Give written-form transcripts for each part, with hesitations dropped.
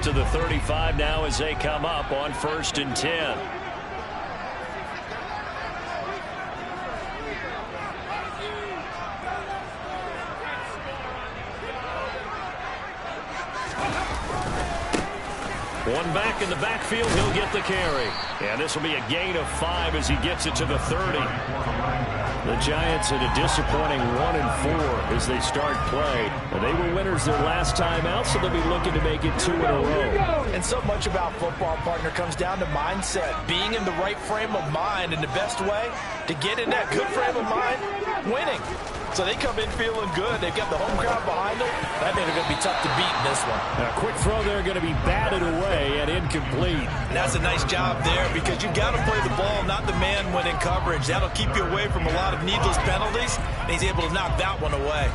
to the 35 now as they come up on 1st and 10. One back in the backfield, he'll get the carry. And this will be a gain of 5 as he gets it to the 30. The Giants in a disappointing 1-4 as they start play. And they were winners their last time out, so they'll be looking to make it 2 in a row. And so much about football, partner, comes down to mindset. Being in the right frame of mind, and the best way to get in that good frame of mind, winning. So they come in feeling good. They've got the home crowd behind them. I think they're going to be tough to beat in this one. A quick throw there going to be batted away and incomplete. And that's a nice job there because you got to play the ball, not the man when in coverage. That'll keep you away from a lot of needless penalties. And he's able to knock that one away.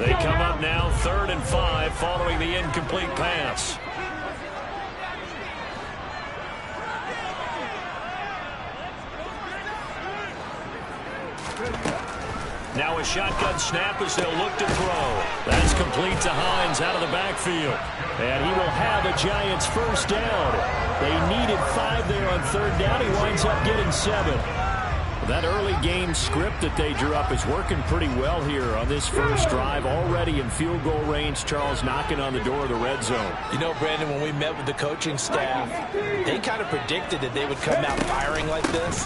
They come up now 3rd and 5 following the incomplete pass. Now a shotgun snap as they'll look to throw. That's complete to Hines out of the backfield. And he will have a Giants first down. They needed 5 there on 3rd down. He winds up getting 7. That early game script that they drew up is working pretty well here on this first drive. Already in field goal range, Charles knocking on the door of the red zone. You know, Brandon, when we met with the coaching staff, they kind of predicted that they would come out firing like this.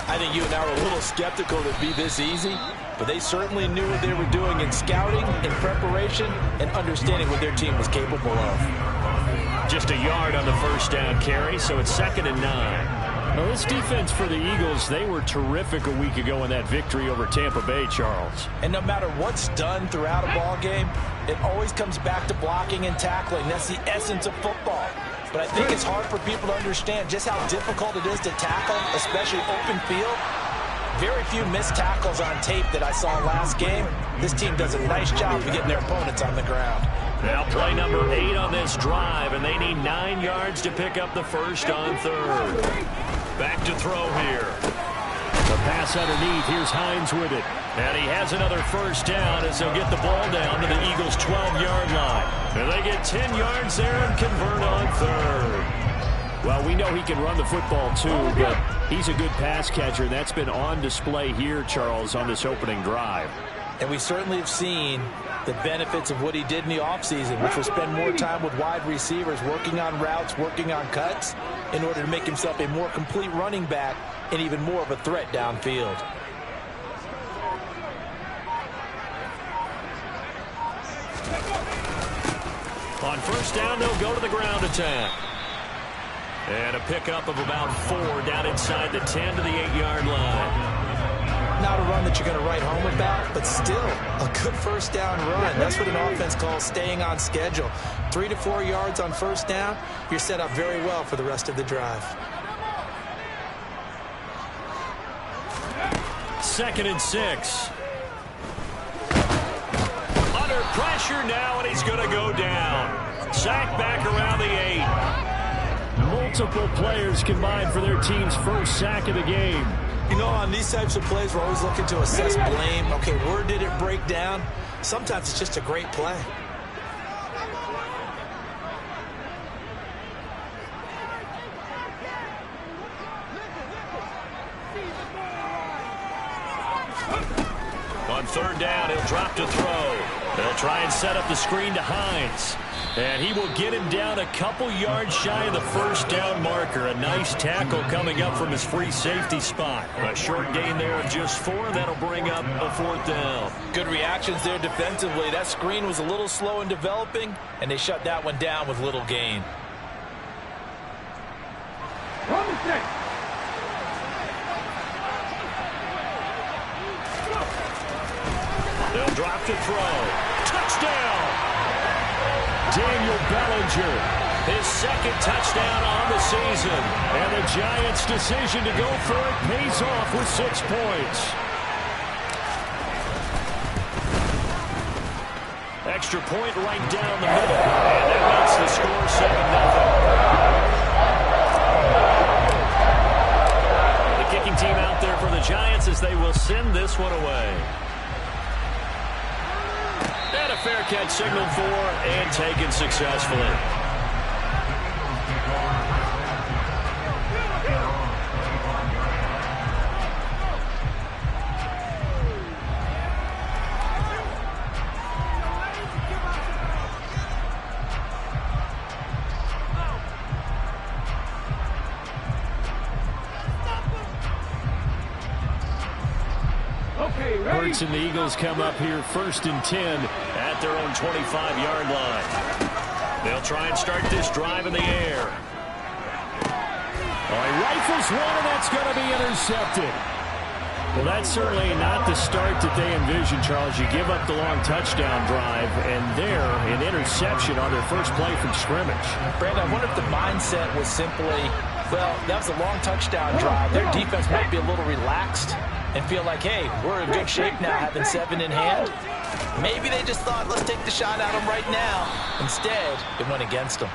I think you and I were a little skeptical that it'd be this easy, but they certainly knew what they were doing in scouting, in preparation, and understanding what their team was capable of. Just a yard on the first down carry, so it's 2nd and 9. Well, this defense for the Eagles, they were terrific a week ago in that victory over Tampa Bay, Charles. And no matter what's done throughout a ball game, it always comes back to blocking and tackling. That's the essence of football. But I think it's hard for people to understand just how difficult it is to tackle, especially open field. Very few missed tackles on tape that I saw last game. This team does a nice job of getting their opponents on the ground. Now play number 8 on this drive, and they need 9 yards to pick up the first on 3rd. Back to throw here. The pass underneath. Here's Hines with it. And he has another first down as they'll get the ball down to the Eagles' 12-yard line. And they get 10 yards there and convert on 3rd. Well, we know he can run the football too, but he's a good pass catcher. And that's been on display here, Charles, on this opening drive. And we certainly have seen the benefits of what he did in the offseason, which was spend more time with wide receivers, working on routes, working on cuts, in order to make himself a more complete running back and even more of a threat downfield. On first down, they'll go to the ground attack. And a pickup of about 4 down inside the 10 to the 8-yard line. Not a run that you're going to write home about, but still a good first down run. That's what an offense calls staying on schedule. 3 to 4 yards on first down, you're set up very well for the rest of the drive. 2nd and 6. Under pressure now, and he's going to go down. Sacked back around the 8. Multiple players combined for their team's first sack of the game. You know, on these types of plays, we're always looking to assess blame. Okay, where did it break down? Sometimes it's just a great play. On 3rd down, he'll drop to throw. They'll try and set up the screen to Hines. And he will get him down a couple yards shy of the first down marker. A nice tackle coming up from his free safety spot. A short gain there of just 4. That'll bring up a 4th down. Good reactions there defensively. That screen was a little slow in developing, and they shut that one down with little gain. They'll drop to throw. Touchdown! Daniel Bellinger, his 2nd touchdown on the season. And the Giants' decision to go for it pays off with 6 points. Extra point right down the middle. And that makes the score 7-0. The kicking team out there for the Giants as they will send this one away. And a a fair catch signaled for and taken successfully. Hurts and the Eagles come up here 1st and 10 at their own 25-yard line. They'll try and start this drive in the air. Oh, he rifles one, and that's going to be intercepted. Well, that's certainly not the start that they envisioned, Charles. You give up the long touchdown drive, and there, an interception on their first play from scrimmage. Brandon, I wonder if the mindset was simply, well, that was a long touchdown drive. Their defense might be a little relaxed and feel like, hey, we're in good shape now, having 7 in hand. Maybe they just thought, let's take the shot at them right now. Instead, it went against them.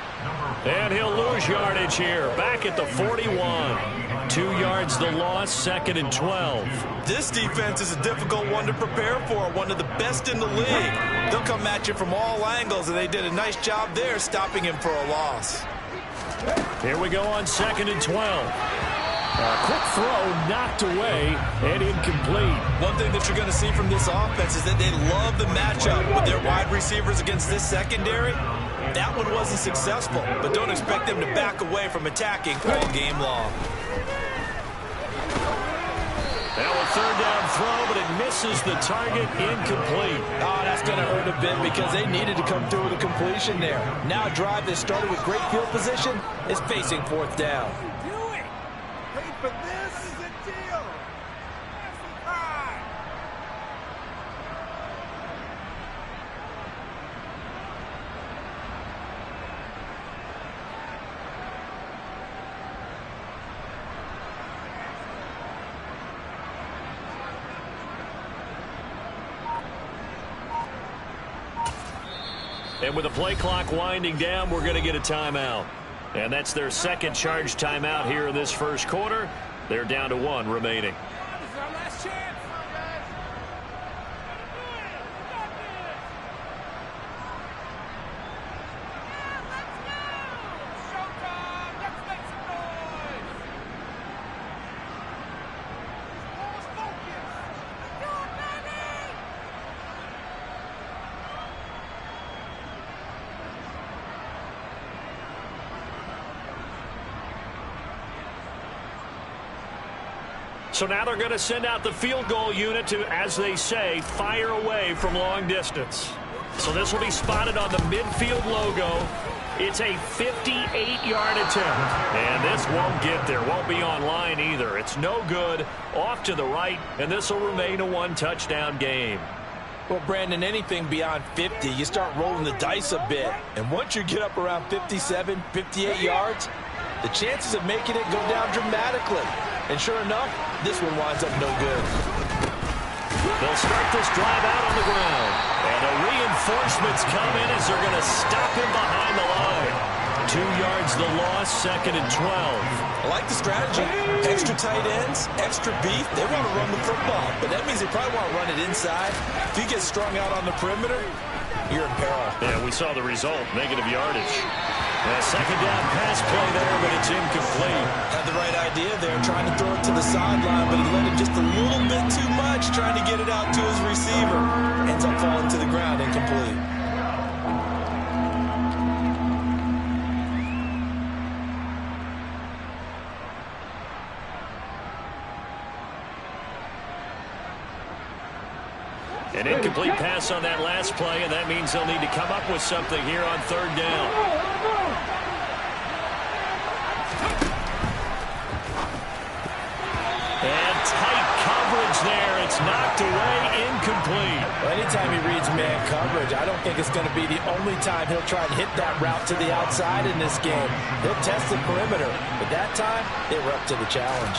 And he'll lose yardage here. Back at the 41. 2 yards the loss, 2nd and 12. This defense is a difficult one to prepare for, one of the best in the league. They'll come at you from all angles, and they did a nice job there stopping him for a loss. Here we go on 2nd and 12. A quick throw knocked away and incomplete. One thing that you're going to see from this offense is that they love the matchup with their wide receivers against this secondary. That one wasn't successful, but don't expect them to back away from attacking all game long. Now a 3rd down throw, but it misses the target, incomplete. Oh, that's going to hurt a bit because they needed to come through with a completion there. Now a drive that started with great field position is facing 4th down. But this is a deal. And with the play clock winding down, we're going to get a timeout. And that's their 2nd charge timeout here in this 1st quarter. They're down to 1 remaining. This is our last chance. Showtime. Let's make some noise. Almost focused. Do it, baby. So now they're going to send out the field goal unit to, as they say, fire away from long distance. So this will be spotted on the midfield logo. It's a 58-yard attempt. And this won't get there. Won't be on line either. It's no good. Off to the right, and this will remain a 1-touchdown game. Well, Brandon, anything beyond 50, you start rolling the dice a bit. And once you get up around 57, 58 yards, the chances of making it go down dramatically. And sure enough, this one winds up no good. They'll start this drive out on the ground. And the reinforcements come in as they're going to stop him behind the line. 2 yards the loss, 2nd and 12. I like the strategy. Extra tight ends, extra beef. They want to run the football, but that means they probably want to run it inside. If you get strung out on the perimeter, you're in peril. Yeah, we saw the result, negative yardage. A 2nd down pass play there, but it's incomplete. Had the right idea there, trying to throw it to the sideline, but he let it just a little bit too much, trying to get it out to his receiver. Ends up falling to the ground, incomplete. An incomplete pass on that last play, and that means they'll need to come up with something here on 3rd down. And tight coverage there. It's knocked away, incomplete. Well, anytime he reads man coverage, I don't think it's going to be the only time he'll try and hit that route to the outside in this game. He'll test the perimeter, but that time, they were up to the challenge.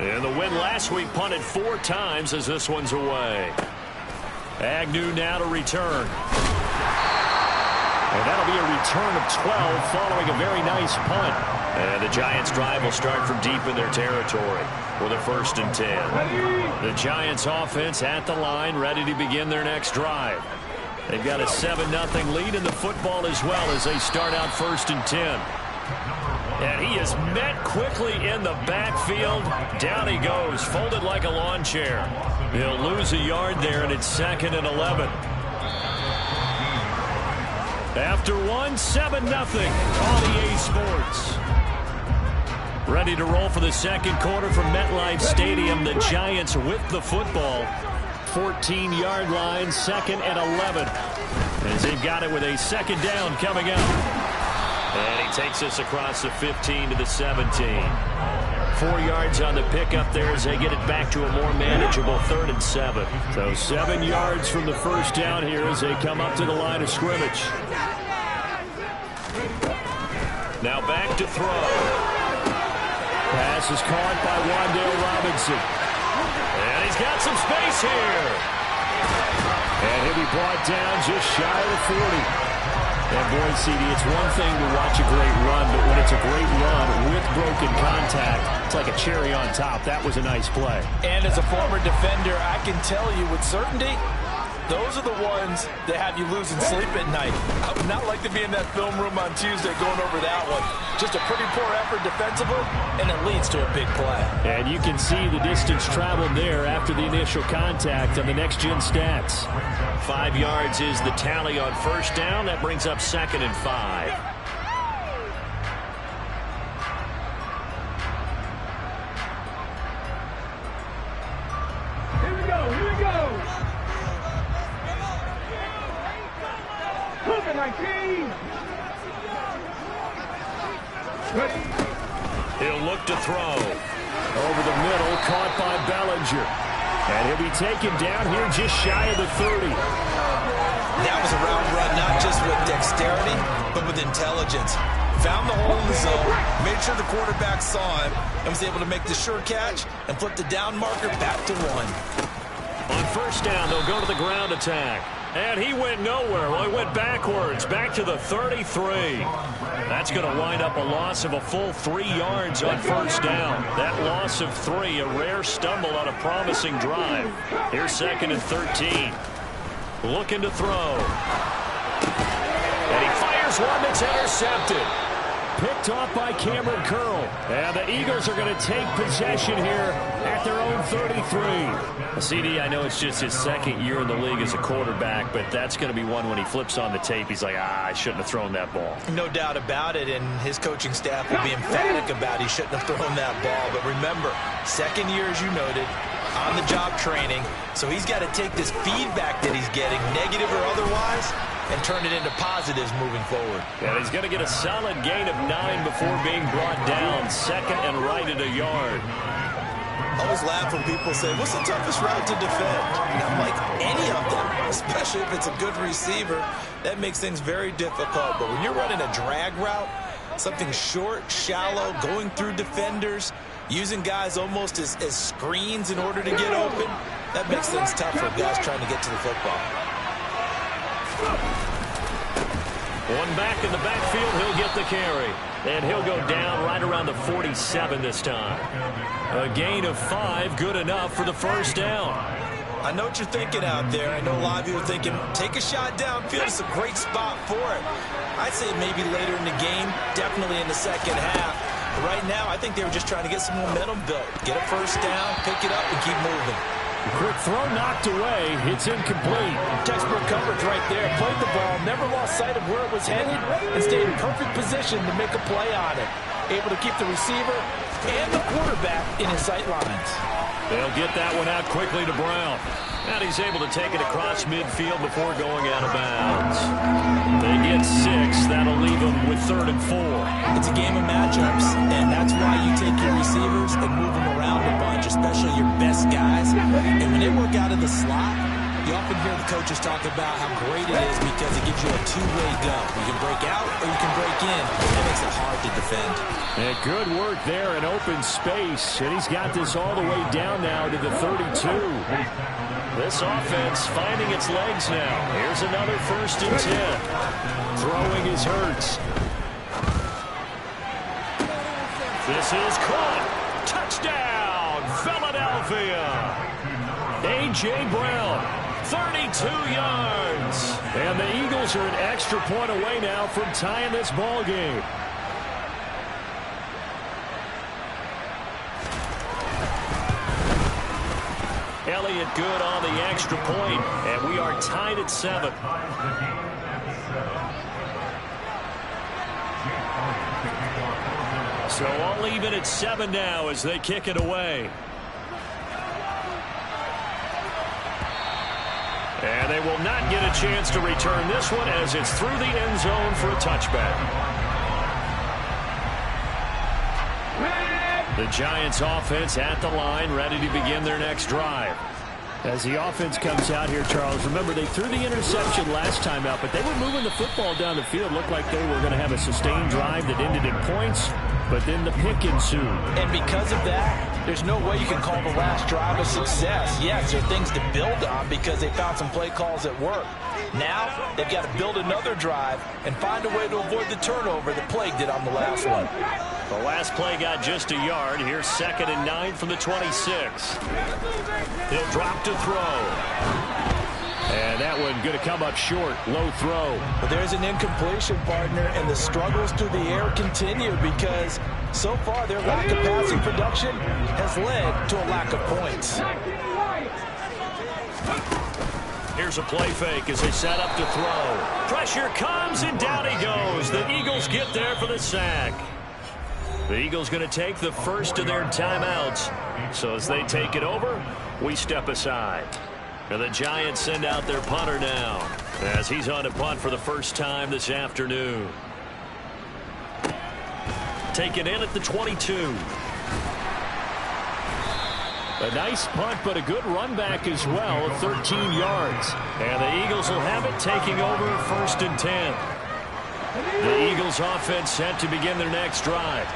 And the win last week punted 4 times as this one's away. Agnew now to return. And that'll be a return of 12 following a very nice punt. And the Giants' drive will start from deep in their territory with a 1st and 10. The Giants' offense at the line, ready to begin their next drive. They've got a 7-0 lead in the football as well as they start out 1st and 10. And he is met quickly in the backfield. Down he goes, folded like a lawn chair. He'll lose a yard there, and it's 2nd and 11. After 7-0 on EA Sports. Ready to roll for the second quarter from MetLife Stadium. The Giants with the football. 14-yard line, 2nd and 11. As they've got it with a 2nd down coming up. And he takes us across the 15 to the 17. 4 yards on the pickup there as they get it back to a more manageable 3rd and 7. So 7 yards from the first down here as they come up to the line of scrimmage. Now back to throw. Pass is caught by Wan'Dale Robinson. And he's got some space here. And he'll be brought down just shy of the 40. And boy, CD, it's one thing to watch a great run, but when it's a great run with broken contact, it's like a cherry on top. That was a nice play. And as a former defender, I can tell you with certainty, those are the ones that have you losing sleep at night. I would not like to be in that film room on Tuesday going over that one. Just a pretty poor effort defensively, and it leads to a big play. And you can see the distance traveled there after the initial contact on the next-gen stats. 5 yards is the tally on first down. That brings up 2nd and 5. Here we go, here we go. COVID-19. He'll look to throw. Over the middle, caught by Bellinger. And he'll be taken down here just shy of the 30. That was a route run, not just with dexterity, but with intelligence. Found the hole in the zone, made sure the quarterback saw him, and was able to make the sure catch and flip the down marker back to 1. On first down, they'll go to the ground attack. And he went nowhere. Well, he went backwards, back to the 33. That's going to wind up a loss of a full 3 yards on first down. That loss of 3, a rare stumble on a promising drive. Here's 2nd and 13. Looking to throw. And he fires one that's intercepted. Picked off by Cameron Curl. And the Eagles are going to take possession here at their own 33. CD, I know it's just his 2nd year in the league as a quarterback, but that's going to be one when he flips on the tape. He's like, I shouldn't have thrown that ball. No doubt about it, and his coaching staff will be emphatic about he shouldn't have thrown that ball. But remember, 2nd year, as you noted, on-the-job training, so he's got to take this feedback that he's getting, negative or otherwise, and turn it into positives moving forward. And he's going to get a solid gain of 9 before being brought down. 2nd and right at a yard. I always laugh when people say, what's the toughest route to defend? And I'm like, any of them, especially if it's a good receiver. That makes things very difficult. But when you're running a drag route, something short, shallow, going through defenders, using guys almost as screens in order to get open, that makes things tough for guys trying to get to the football. One back in the backfield, he'll get the carry. And he'll go down right around the 47 this time. A gain of 5, good enough for the first down. I know what you're thinking out there. I know a lot of you are thinking, take a shot downfield. It's a great spot for it. I'd say maybe later in the game, definitely in the second half. But right now, I think they were just trying to get some momentum built. Get a first down, pick it up, and keep moving. Quick throw knocked away. It's incomplete. Textbook coverage right there. Played the ball, never lost sight of where it was headed, and stayed in perfect position to make a play on it. Able to keep the receiver and the quarterback in his sight lines. They'll get that one out quickly to Brown. And he's able to take it across midfield before going out of bounds. They get 6. That'll leave them with 3rd and 4. It's a game of matchups, and that's why you take your receivers and move them around a bunch, especially your best guys. And when they work out of the slot, you often hear the coaches talk about how great it is because it gives you a two-way go. You can break out or you can break in. That makes it hard to defend. And good work there in open space. And he's got this all the way down now to the 32. This offense finding its legs now. Here's another 1st and 10. Throwing is Hurts. This is caught. Touchdown, Philadelphia. A.J. Brown, 32 yards. And the Eagles are an extra point away now from tying this ball game. Elliott good on the extra point, and we are tied at 7. So all even at 7 now as they kick it away. And they will not get a chance to return this one as it's through the end zone for a touchback. The Giants offense at the line, ready to begin their next drive. As the offense comes out here, Charles, remember they threw the interception last time out, but they were moving the football down the field. Looked like they were going to have a sustained drive that ended in points, but then the pick ensued. And because of that, there's no way you can call the last drive a success. Yes, there are things to build on because they found some play calls that work. Now, they've got to build another drive and find a way to avoid the turnover that Plague did on the last one. The last play got just a yard. Here's 2nd and 9 from the 26. He'll drop to throw. And that one going to come up short. Low throw. But there's an incompletion, partner, and the struggles through the air continue because so far their lack of passing production has led to a lack of points. Here's a play fake as they set up to throw. Pressure comes, and down he goes. The Eagles get there for the sack. The Eagles going to take the first of their timeouts. So as they take it over, we step aside. And the Giants send out their punter now as he's on to punt for the first time this afternoon. Taken in at the 22. A nice punt, but a good run back as well, 13 yards. And the Eagles will have it, taking over 1st and 10. The Eagles offense set to begin their next drive.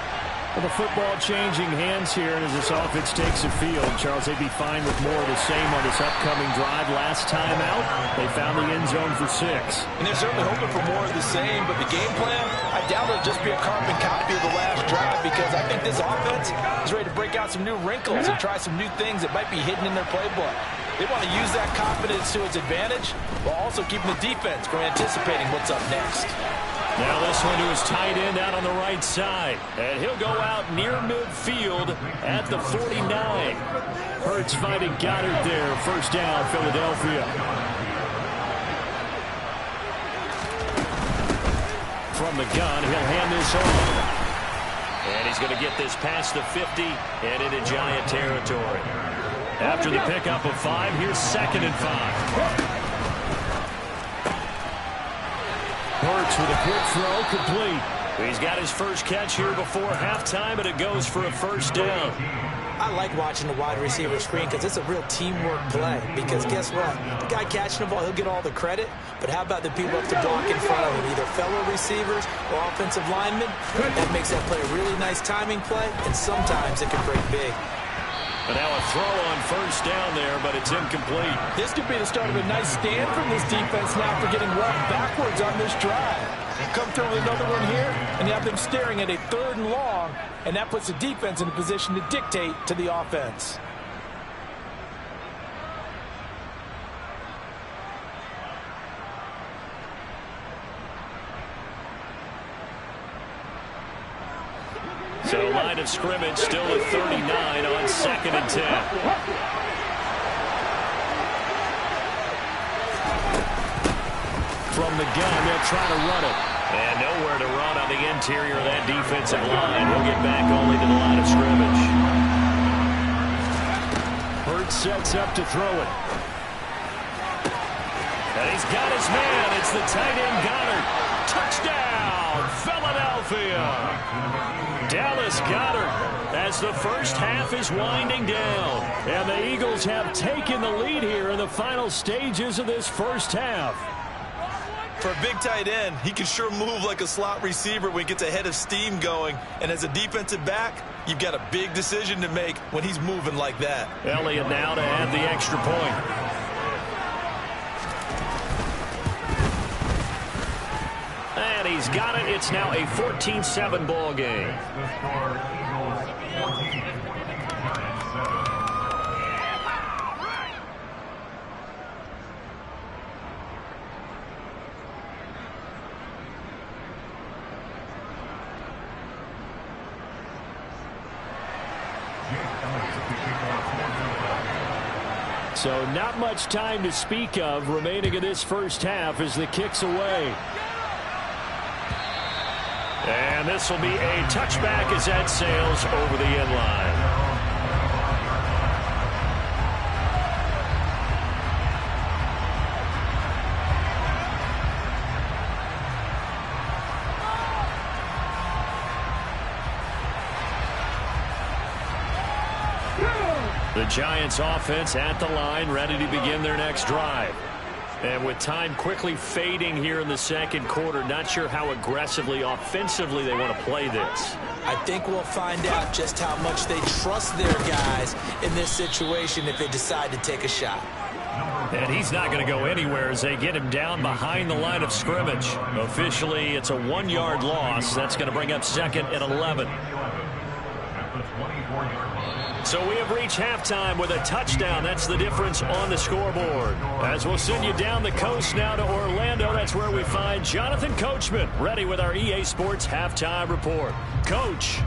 Well, the football changing hands here, and as this offense takes the field, Charles, they'd be fine with more of the same on this upcoming drive. Last time out, they found the end zone for 6. And they're certainly hoping for more of the same, but the game plan, I doubt it'll just be a carbon copy of the last drive because I think this offense is ready to break out some new wrinkles and try some new things that might be hidden in their playbook. They want to use that confidence to its advantage while also keeping the defense from anticipating what's up next. Now this one to his tight end out on the right side. And he'll go out near midfield at the 49. Hurts finding Goddard there. 1st down, Philadelphia. From the gun, he'll hand this off. And he's going to get this past the 50 and into Giant territory. After the pickup of 5, here's 2nd and 5. Hurts with a quick throw, complete. He's got his first catch here before halftime, and it goes for a 1st down. I like watching the wide receiver screen because it's a real teamwork play. Because guess what? The guy catching the ball, he'll get all the credit. But how about the people up to block in front of him, either fellow receivers or offensive linemen? That makes that play a really nice timing play, and sometimes it can break big. But now a throw on 1st down there, but it's incomplete. This could be the start of a nice stand from this defense now for getting walked backwards on this drive. Come through with another one here, and you have them staring at a 3rd and long, and that puts the defense in a position to dictate to the offense. So line of scrimmage still at 39 on 2nd and 10. From the gun, they'll try to run it. And nowhere to run on the interior of that defensive line. He'll get back only to the line of scrimmage. Hurts sets up to throw it. And he's got his man. It's the tight end Goddard. Touchdown, Philadelphia. Dallas Goedert as the first half is winding down. And the Eagles have taken the lead here in the final stages of this first half. For a big tight end, he can sure move like a slot receiver when he gets a head of steam going. And as a defensive back, you've got a big decision to make when he's moving like that. Elliott now to add the extra point. And he's got it. It's now a 14-7 ball game. So not much time to speak of remaining in this first half as the kick's away. And this will be a touchback as that sails over the end line. The Giants offense at the line, ready to begin their next drive. And with time quickly fading here in the second quarter, not sure how aggressively, offensively they want to play this. I think we'll find out just how much they trust their guys in this situation if they decide to take a shot. And he's not going to go anywhere as they get him down behind the line of scrimmage. Officially, it's a 1-yard loss. That's going to bring up 2nd and 11. So we have reached halftime with a touchdown. That's the difference on the scoreboard. As we'll send you down the coast now to Orlando, that's where we find Jonathan Coachman, ready with our EA Sports Halftime Report. Coach.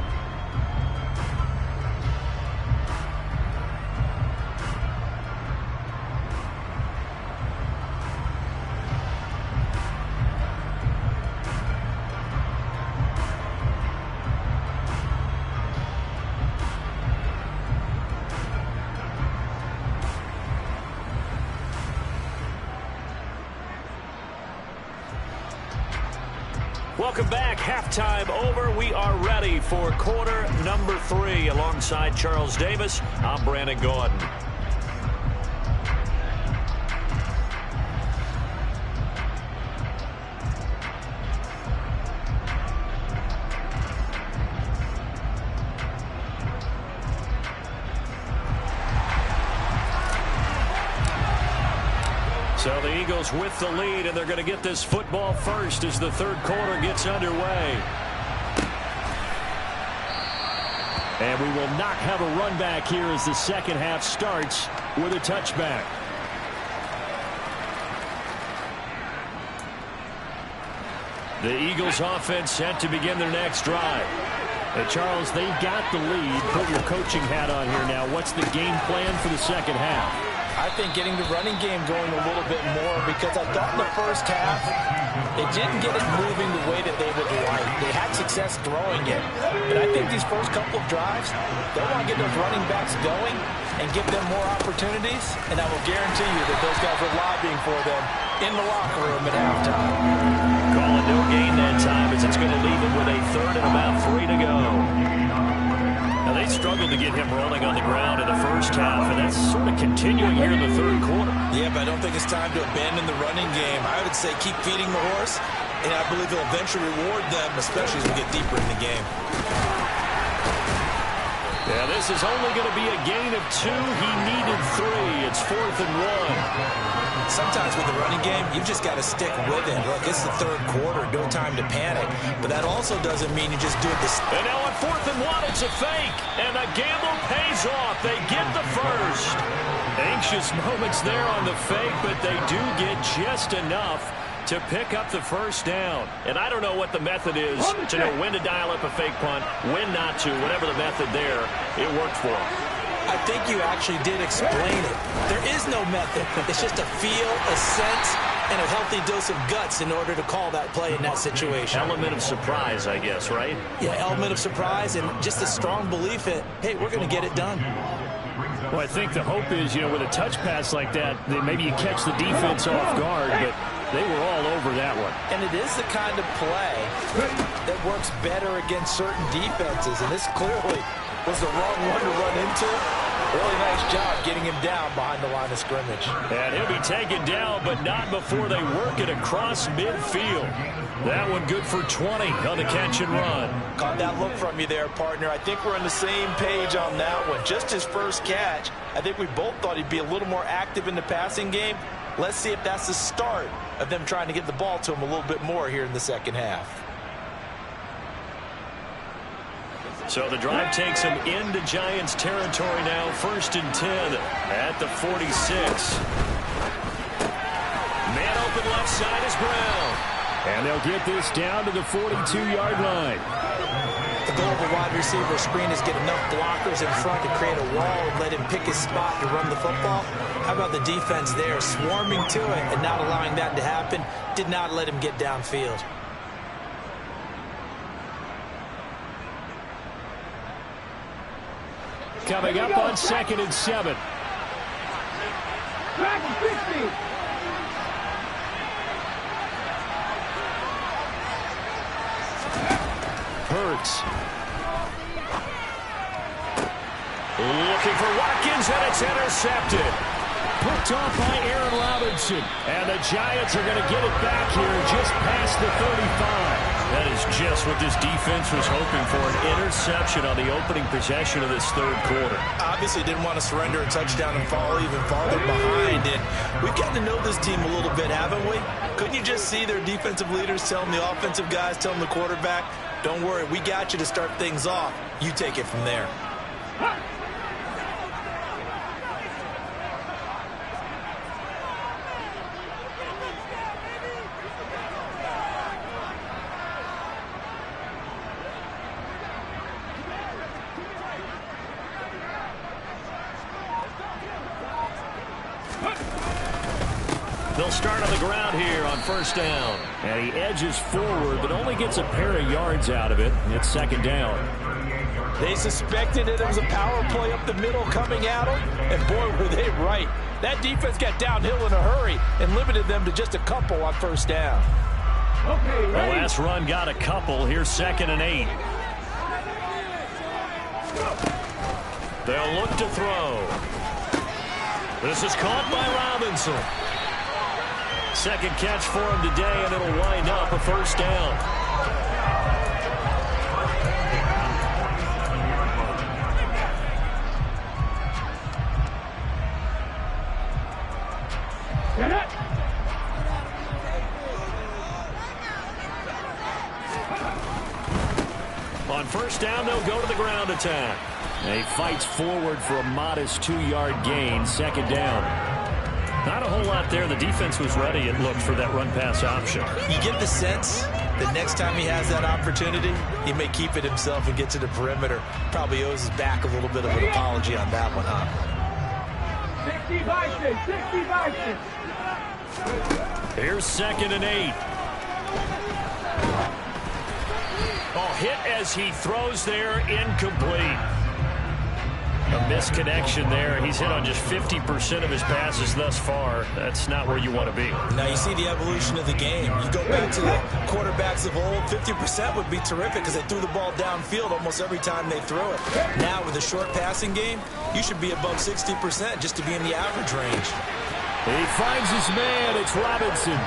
Welcome back. Halftime over. We are ready for quarter number 3. Alongside Charles Davis, I'm Brandon Gordon. So the Eagles with the lead, and they're going to get this football first as the third quarter gets underway. And we will not have a run back here as the second half starts with a touchback. The Eagles offense set to begin their next drive. Charles, they got the lead. Put your coaching hat on here now. What's the game plan for the second half? I think getting the running game going a little bit more, because I thought in the first half they didn't get it moving the way that they would like. They had success throwing it. But I think these first couple of drives, they want to get those running backs going and give them more opportunities. And I will guarantee you that those guys are lobbying for them in the locker room at halftime. Calling no gain that time as it's going to leave them with a third and about 3 to go. Now, they struggled to get him rolling on the ground in the first half, and that's sort of continuing here in the third quarter. Yeah, but I don't think it's time to abandon the running game. I would say keep feeding the horse, and I believe he'll eventually reward them, especially as we get deeper in the game. Yeah, this is only going to be a gain of 2. He needed 3. It's 4th and 1. Sometimes with the running game, you've just got to stick with it. Look, it's the third quarter, no time to panic. But that also doesn't mean you just do it. And now on 4th and 1, it's a fake. And the gamble pays off. They get the first. Anxious moments there on the fake, but they do get just enough to pick up the first down. And I don't know what the method is to know when to dial up a fake punt, when not to. Whatever the method there, it worked for them. I think you actually did explain it. There is no method. It's just a feel, a sense, and a healthy dose of guts in order to call that play in that situation. Element of surprise, I guess, right? Yeah, element of surprise and just a strong belief that, hey, we're going to get it done. Well, I think the hope is, with a touch pass like that maybe you catch the defense off guard, but they were all over that one. And it is the kind of play that works better against certain defenses, and this clearly was the wrong one to run into. Really nice job getting him down behind the line of scrimmage. And he'll be taken down, but not before they work it across midfield. That one good for 20 on the catch and run. Caught that look from you there, partner. I think we're on the same page on that one. Just his first catch, I think we both thought he'd be a little more active in the passing game. Let's see if that's the start of them trying to get the ball to him a little bit more here in the second half. So the drive takes him into Giants territory now. 1st and 10 at the 46. Man open left side is Brown. And they'll get this down to the 42-yard line. The goal of a wide receiver screen is get enough blockers in front to create a wall and let him pick his spot to run the football. How about the defense there, swarming to it and not allowing that to happen? Did not let him get downfield. Coming up on 2nd and 7. Hurts. Looking for Watkins, and it's intercepted. Picked off by Aaron Robinson. And the Giants are going to get it back here just past the 35. That is just what this defense was hoping for, an interception on the opening possession of this third quarter. Obviously didn't want to surrender a touchdown and fall even farther behind. And we've gotten to know this team a little bit, haven't we? Couldn't you just see their defensive leaders telling the offensive guys, telling the quarterback, don't worry, we got you to start things off. You take it from there. They'll start on the ground here on 1st down. And he edges forward, but only gets a pair of yards out of it. It's 2nd down. They suspected that it was a power play up the middle coming at them, and boy, were they right. That defense got downhill in a hurry and limited them to just a couple on 1st down. The last run got a couple. Here's 2nd and 8. They'll look to throw. This is caught by Robinson. 2nd catch for him today, and it'll wind up a 1st down. On 1st down, they'll go to the ground attack. And he fights forward for a modest 2-yard gain. 2nd down. Not a whole lot there. The defense was ready, it looked, for that run-pass option. You get the sense that next time he has that opportunity, he may keep it himself and get to the perimeter. Probably owes his back a little bit of an apology on that one, huh? 60 Here's 2nd and 8. Oh, hit as he throws there, incomplete. A misconnection there. He's hit on just 50% of his passes thus far. That's not where you want to be. Now you see the evolution of the game. You go back to the quarterbacks of old, 50% would be terrific because they threw the ball downfield almost every time they threw it. Now with a short passing game, you should be above 60% just to be in the average range. He finds his man. It's Robinson.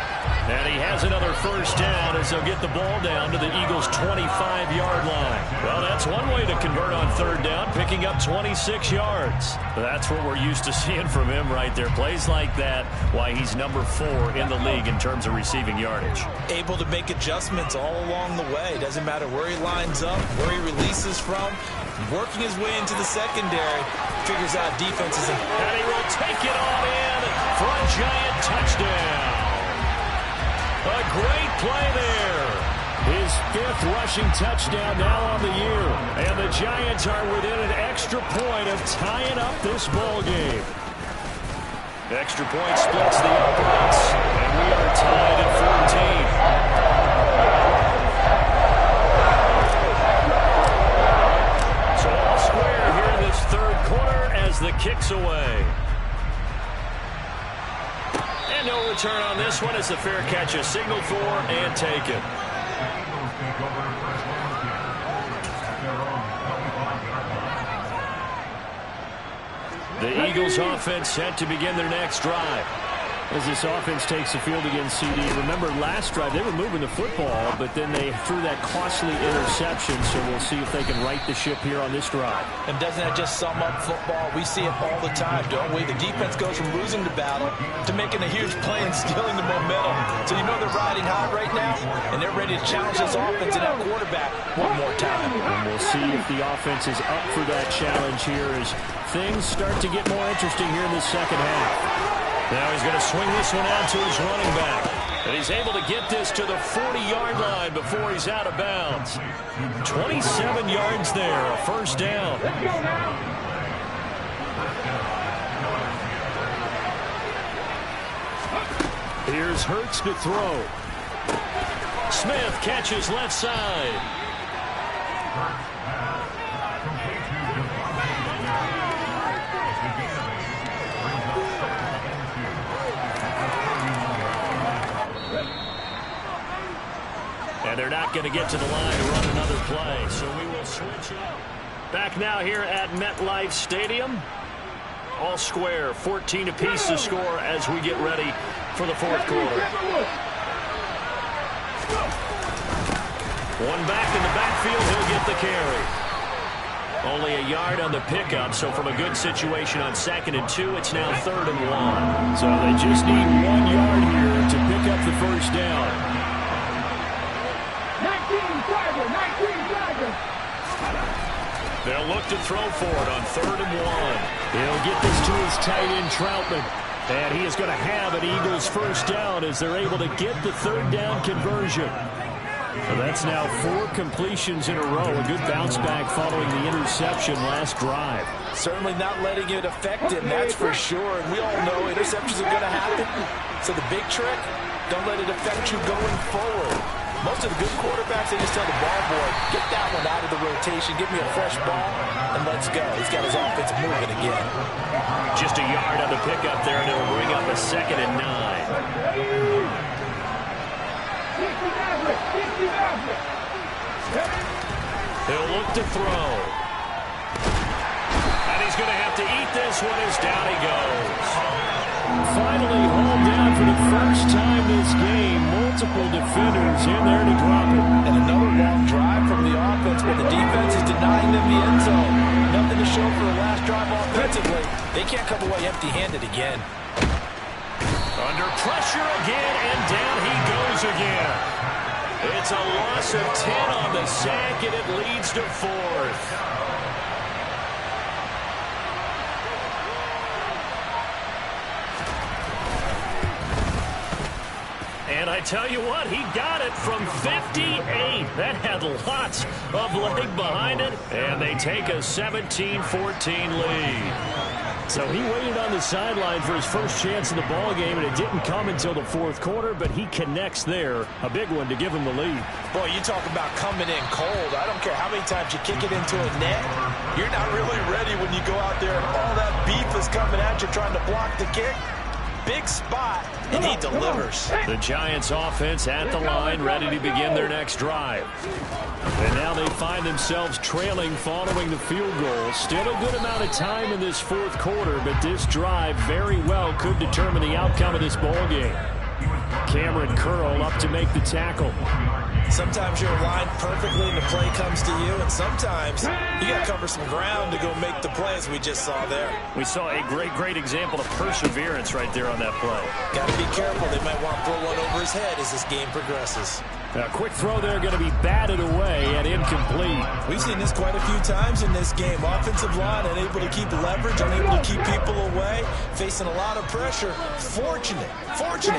And he has another 1st down as they'll get the ball down to the Eagles' 25-yard line. Well, that's one way to convert on 3rd down, picking up 26 yards. That's what we're used to seeing from him right there. Plays like that, why he's number 4 in the league in terms of receiving yardage. Able to make adjustments all along the way. Doesn't matter where he lines up, where he releases from. Working his way into the secondary, figures out defenses. And he will take it all in for a Giant touchdown. A great play there. His 5th rushing touchdown now on the year. And the Giants are within an extra point of tying up this ball game. Extra point splits the uprights. And we are tied at 14. So all square here in this 3rd quarter as the kick's away. And no return on this one as the fair catch is signaled for and taken. The Eagles offense set to begin their next drive. As this offense takes the field against CD. Remember, last drive, they were moving the football, but then they threw that costly interception, so we'll see if they can right the ship here on this drive. And doesn't that just sum up football? We see it all the time, don't we? The defense goes from losing the battle to making a huge play and stealing the momentum. So you know they're riding high right now, and they're ready to challenge this offense and that quarterback one more time. And we'll see if the offense is up for that challenge here as things start to get more interesting here in the 2nd half. Now he's going to swing this one out to his running back. And he's able to get this to the 40-yard line before he's out of bounds. 27 yards there, a first down. Let's go now. Here's Hurts to throw. Smith catches left side. And they're not going to get to the line to run another play, so we will switch up. Back now here at MetLife Stadium. All square, 14 apiece to score as we get ready for the fourth quarter. One back in the backfield, he'll get the carry. Only a yard on the pickup, so from a good situation on 2nd and 2, it's now 3rd and 1. So they just need 1 yard here to pick up the first down. 19 Tiger. They'll look to throw for it on 3rd and 1. He'll get this to his tight end, Troutman. And he is going to have an Eagles first down as they're able to get the 3rd down conversion. So that's now 4 completions in a row. A good bounce back following the interception last drive. Certainly not letting it affect him, that's for sure. And we all know interceptions are going to happen. So the big trick, don't let it affect you going forward. Most of the good quarterbacks, they just tell the ball boy, get that one out of the rotation, give me a fresh ball, and let's go. He's got his offense moving again. Just a yard on the pickup there, and it'll bring up a 2nd and 9. He'll look to throw. And he's going to have to eat this one as down he goes. Finally hauled down for the first time this game. Multiple defenders in there to drop it. And another long drive from the offense, but the defense is denying them the end zone. Nothing to show for the last drive offensively. They can't come away empty-handed again. Under pressure again, and down he goes again. It's a loss of 10 on the sack, and it leads to 4th. And I tell you what, he got it from 58. That had lots of leg behind it. And they take a 17-14 lead. So he waited on the sideline for his first chance in the ball game, and it didn't come until the 4th quarter, but he connects there. A big one to give him the lead. Boy, you talk about coming in cold. I don't care how many times you kick it into a net. You're not really ready when you go out there and all that beef is coming at you trying to block the kick. Big spot, and he delivers. The Giants offense at the line, ready to begin their next drive. And now they find themselves trailing following the field goal. Still a good amount of time in this 4th quarter, but this drive very well could determine the outcome of this ball game. Cameron Curl up to make the tackle. Sometimes you're aligned perfectly and the play comes to you, and sometimes you got to cover some ground to go make the play, as we just saw there. We saw a great example of perseverance right there on that play. Got to be careful. They might want to throw one over his head as this game progresses. A quick throw there, going to be batted away and incomplete. We've seen this quite a few times in this game. Offensive line unable to keep leverage, unable to keep people away, facing a lot of pressure. Fortunate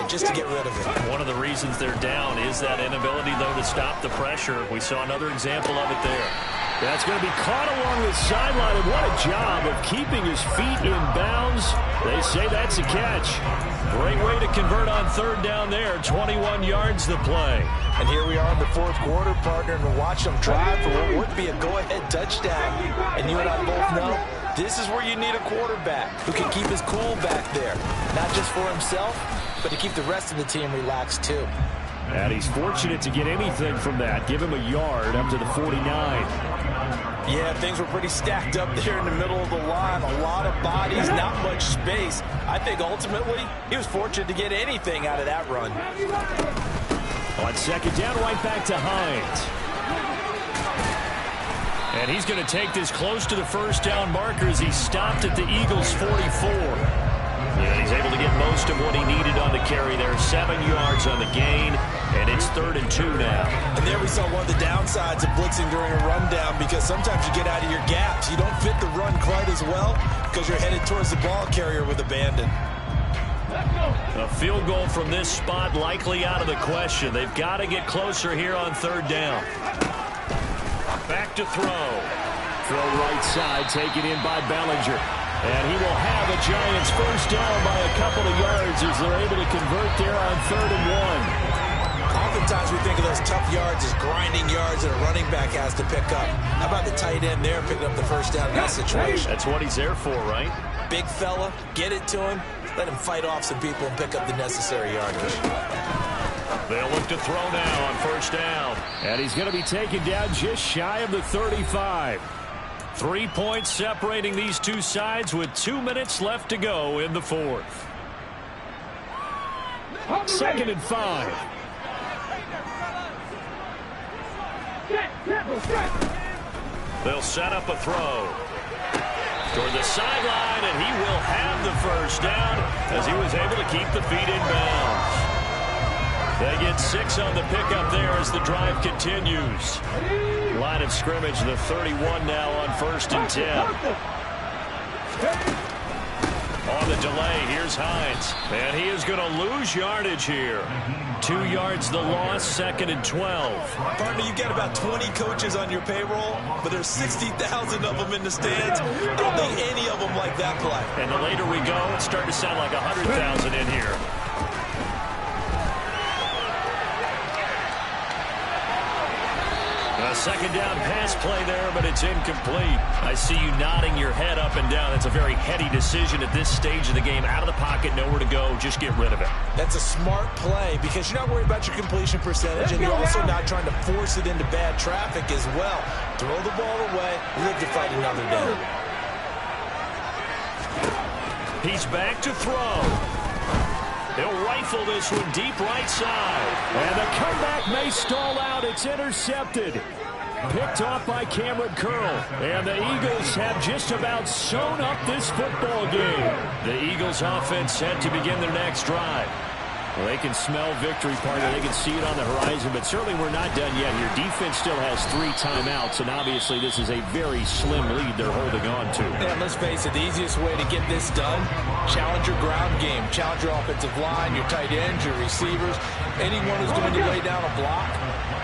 just to get rid of it. One of the reasons they're down is that inability, though, to stop the pressure. We saw another example of it there. That's going to be caught along the sideline, and what a job of keeping his feet in bounds. They say that's a catch. Great way to convert on 3rd down there. 21 yards the play. And here we are in the 4th quarter, partner, and watch them drive for what would be a go-ahead touchdown. And you and I both know this is where you need a quarterback who can keep his cool back there. Not just for himself, but to keep the rest of the team relaxed too. And he's fortunate to get anything from that. Give him a yard up to the 49. Yeah, things were pretty stacked up there in the middle of the line. A lot of bodies, not much space. I think ultimately he was fortunate to get anything out of that run. On 2nd down, right back to Hines. And he's going to take this close to the first down marker as he stopped at the Eagles' 44. And he's able to get most of what he needed on the carry there. 7 yards on the gain, and it's 3rd and 2 now. And there we saw one of the downsides of blitzing during a rundown, because sometimes you get out of your gaps. You don't fit the run quite as well because you're headed towards the ball carrier with abandon. A field goal from this spot likely out of the question. They've got to get closer here on third down. Back to throw. Throw right side, taken in by Bellinger. And he will have a Giants first down by a couple of yards as they're able to convert there on 3rd and 1. Oftentimes we think of those tough yards as grinding yards that a running back has to pick up. How about the tight end there picking up the first down in that situation? That's what he's there for, right? Big fella, get it to him, let him fight off some people and pick up the necessary yardage. They'll look to throw now on first down. And he's going to be taken down just shy of the 35. 3 points separating these two sides with 2 minutes left to go in the fourth. 2nd and 5. They'll set up a throw toward the sideline, and he will have the first down as he was able to keep the feet in bounds. They get 6 on the pickup there as the drive continues. Line of scrimmage, the 31 now on 1st and 10. On the delay, here's Hines. And he is going to lose yardage here. 2 yards the loss, 2nd and 12. Partner, you've got about 20 coaches on your payroll, but there's 60,000 of them in the stands. I don't think any of them like that play. And the later we go, it's starting to sound like 100,000 in here. A 2nd down pass play there, but it's incomplete. I see you nodding your head up and down. That's a very heady decision at this stage of the game. Out of the pocket, nowhere to go. Just get rid of it. That's a smart play because you're not worried about your completion percentage, and you're also not trying to force it into bad traffic as well. Throw the ball away, live to fight another down. He's back to throw. He'll rifle this one deep right side. And the comeback may stall out. It's intercepted. Picked off by Cameron Curl. And the Eagles have just about sewn up this football game. The Eagles offense set to begin their next drive. Well, they can smell victory, partner. They can see it on the horizon, but certainly we're not done yet here. Defense still has 3 timeouts, and obviously this is a very slim lead they're holding on to. And let's face it, the easiest way to get this done, challenge your ground game. Challenge your offensive line, your tight ends, your receivers, anyone who's going to lay down a block.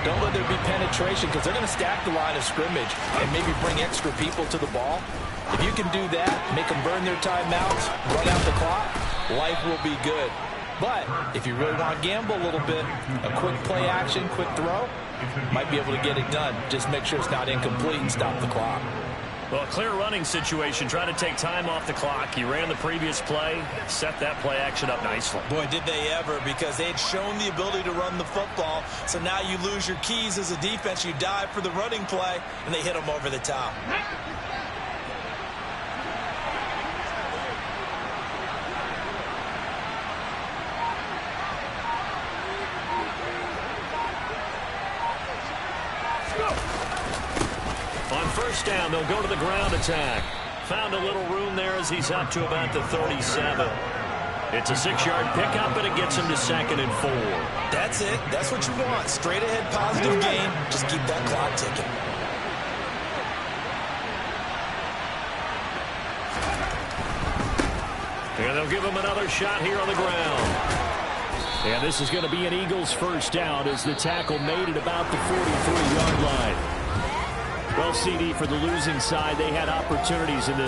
Don't let there be penetration because they're going to stack the line of scrimmage and maybe bring extra people to the ball. If you can do that, make them burn their timeouts, run out the clock, life will be good. But if you really want to gamble a little bit, a quick play action, quick throw, might be able to get it done. Just make sure it's not incomplete and stop the clock. Well, a clear running situation, trying to take time off the clock. He ran the previous play, set that play action up nicely. Boy, did they ever, because they had shown the ability to run the football. So now you lose your keys as a defense. You dive for the running play, and they hit them over the top. On first down, they'll go to the ground attack. Found a little room there as he's up to about the 37. It's a 6-yard pickup, and it gets him to 2nd and 4. That's it. That's what you want. Straight ahead positive gain. Just keep that clock ticking. And they'll give him another shot here on the ground. And this is going to be an Eagles first down as the tackle made at about the 43-yard line. Well, CD, for the losing side, they had opportunities in this